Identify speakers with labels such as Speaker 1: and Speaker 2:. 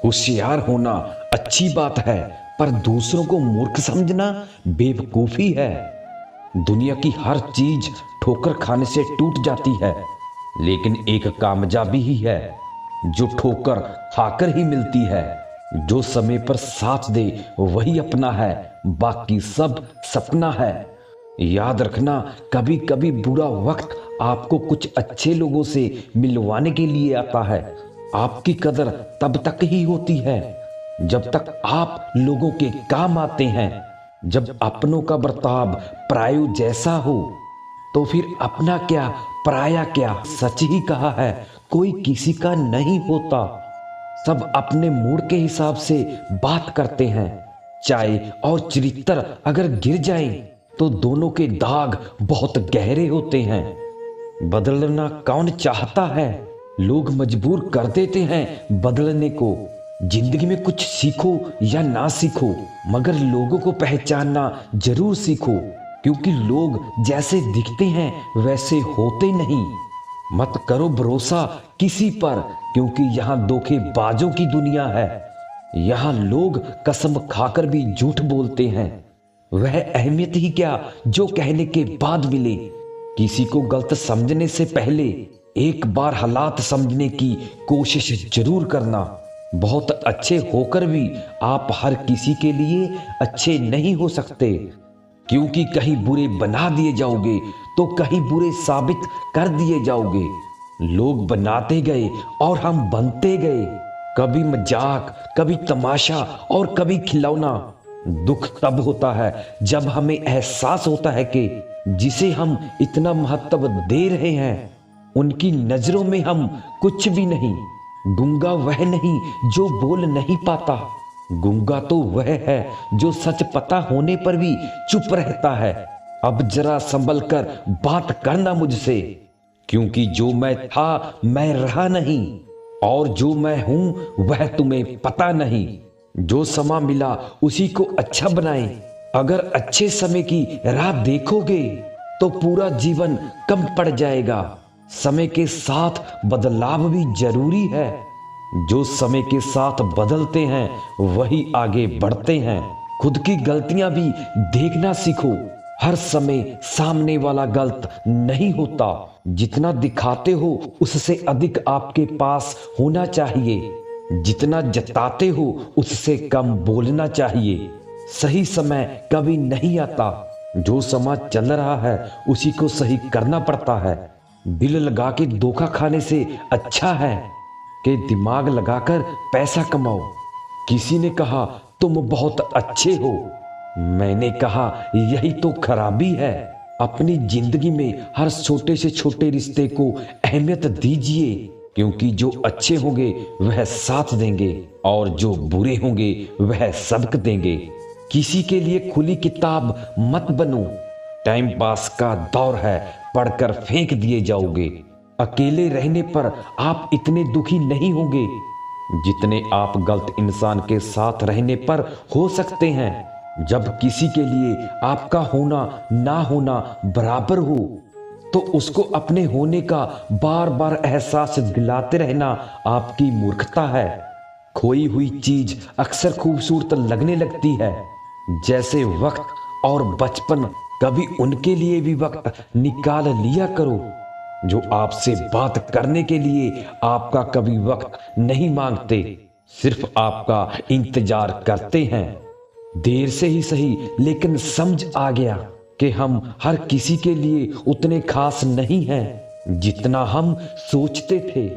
Speaker 1: होशियार होना अच्छी बात है, पर दूसरों को मूर्ख समझना बेवकूफी है। दुनिया की हर चीज ठोकर खाने से टूट जाती है, लेकिन एक कामयाबी ही है जो ठोकर खाकर ही मिलती है। जो समय पर साथ दे वही अपना है, बाकी सब सपना है। याद रखना, कभी कभी बुरा वक्त आपको कुछ अच्छे लोगों से मिलवाने के लिए आता है। आपकी कदर तब तक ही होती है जब तक आप लोगों के काम आते हैं। जब अपनों का बर्ताव परायों जैसा हो तो फिर अपना क्या पराया क्या। सच ही कहा है, कोई किसी का नहीं होता। सब अपने मूड के हिसाब से बात करते हैं। चाय और चरित्र अगर गिर जाए तो दोनों के दाग बहुत गहरे होते हैं। बदलना कौन चाहता है, लोग मजबूर कर देते हैं बदलने को। जिंदगी में कुछ सीखो या ना सीखो, मगर लोगों को पहचानना जरूर सीखो, क्योंकि लोग जैसे दिखते हैं वैसे होते नहीं। मत करो भरोसा किसी पर, क्योंकि यहाँ धोखेबाजों की दुनिया है। यहाँ लोग कसम खाकर भी झूठ बोलते हैं। वह अहमियत ही क्या जो कहने के बाद मिले। किसी को गलत समझने से पहले एक बार हालात समझने की कोशिश जरूर करना। बहुत अच्छे होकर भी आप हर किसी के लिए अच्छे नहीं हो सकते, क्योंकि कहीं बुरे बना दिए जाओगे तो कहीं बुरे साबित कर दिए जाओगे। लोग बनाते गए और हम बनते गए, कभी मजाक, कभी तमाशा और कभी खिलौना। दुख तब होता है जब हमें एहसास होता है कि जिसे हम इतना महत्व दे रहे हैं उनकी नजरों में हम कुछ भी नहीं। गूंगा वह नहीं जो बोल नहीं पाता, गूंगा तो वह है जो सच पता होने पर भी चुप रहता है। अब जरा संभल कर बात करना मुझसे, क्योंकि जो मैं था मैं रहा नहीं, और जो मैं हूं वह तुम्हें पता नहीं। जो समा मिला उसी को अच्छा बनाए। अगर अच्छे समय की राह देखोगे तो पूरा जीवन कम पड़ जाएगा। समय के साथ बदलाव भी जरूरी है। जो समय के साथ बदलते हैं वही आगे बढ़ते हैं। खुद की गलतियां भी देखना सीखो। हर समय सामने वाला गलत नहीं होता। जितना दिखाते हो उससे अधिक आपके पास होना चाहिए। जितना जताते हो उससे कम बोलना चाहिए। सही समय कभी नहीं आता। जो समय चल रहा है उसी को सही करना पड़ता है। दिल लगा के धोखा खाने से अच्छा है कि दिमाग लगाकर पैसा कमाओ। किसी ने कहा तुम बहुत अच्छे हो, मैंने कहा यही तो खराबी है। अपनी जिंदगी में हर छोटे से छोटे रिश्ते को अहमियत दीजिए, क्योंकि जो अच्छे होंगे वह साथ देंगे और जो बुरे होंगे वह सबक देंगे। किसी के लिए खुली किताब मत बनो। टाइम पास का दौर है, पढ़कर फेंक दिए जाओगे। अकेले रहने पर आप इतने दुखी नहीं होंगे जितने आप गलत इंसान के साथ रहने पर हो सकते हैं। जब किसी के लिए आपका होना ना होना बराबर हो तो उसको अपने होने का बार बार एहसास दिलाते रहना आपकी मूर्खता है। खोई हुई चीज अक्सर खूबसूरत लगने लगती है। जैसे वक्त और बचपन, कभी उनके लिए भी वक्त निकाल लिया करो। जो आपसे बात करने के लिए आपका कभी वक्त नहीं मांगते, सिर्फ आपका इंतजार करते हैं। देर से ही सही, लेकिन समझ आ गया कि हम हर किसी के लिए उतने खास नहीं हैं जितना हम सोचते थे।